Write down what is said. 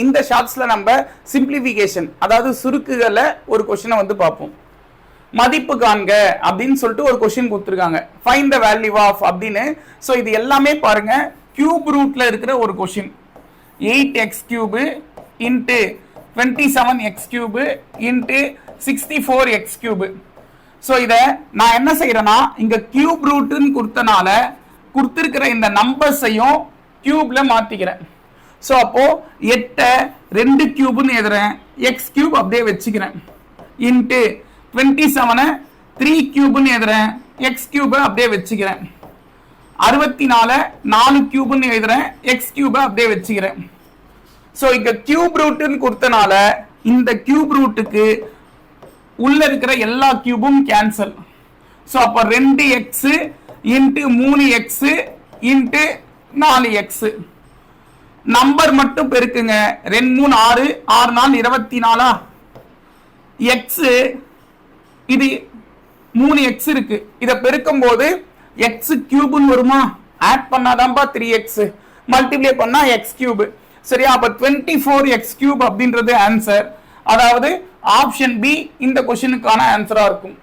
இந்த ஷார்ட்ஸ்ல நம்ம சிம்பிளிஃபிகேஷன் அதாவது சுருக்குகளை ஒரு கொஸ்டினை வந்து பார்ப்போம். மதிப்பு காண்க அப்படின்னு சொல்லிட்டு ஒரு கொஸ்டின் கொடுத்துருக்காங்க, ஃபைண்ட் த வேல்யூ ஆஃப் அப்படின்னு. ஸோ இது எல்லாமே பாருங்க கியூப் ரூட்ல இருக்கிற ஒரு question. 8x³ into 27x³ into 64x³. So இதை நான் என்ன செய்யறேன்னா இங்க கியூப் ரூட்னு கொடுத்தனால கொடுத்துருக்கிற இந்த நம்பர்ஸையும் கியூப்ல மாத்திக்கிறேன். ஸோ அப்போ 8 2 கியூப்னு எழுதுறேன், x³ அப்படியே வச்சுக்கிறேன், இன்ட்டு 27 3 கியூப்னு எழுதுறேன், x³ அப்படியே வச்சுக்கிறேன், 64 4 கியூப்னு எழுதுறேன், x³ அப்படியே வச்சுக்கிறேன். ஸோ இங்க கியூப் ரூட்னு கொடுத்தனால இந்த கியூப் ரூட்டுக்கு உள்ள இருக்கிற எல்லா கியூபும் கேன்சல். ஸோ அப்போ 2x into 3x into 4x. Number மட்டும் பெருக்குங்க, 2 3 6 6 4 24. x இது 3x இருக்கு, இதை பெருக்கும் போது x³ வருமா? ஆட் பண்ணாதான்பா 3x, மல்டிப்ளை பண்ணா x³. சரியா? அப்ப 24x³ அப்படின்றது ஆன்சர். அதாவது ஆப்ஷன் பி இந்த கொஸ்டினுக்கான ஆன்சரா இருக்கும்.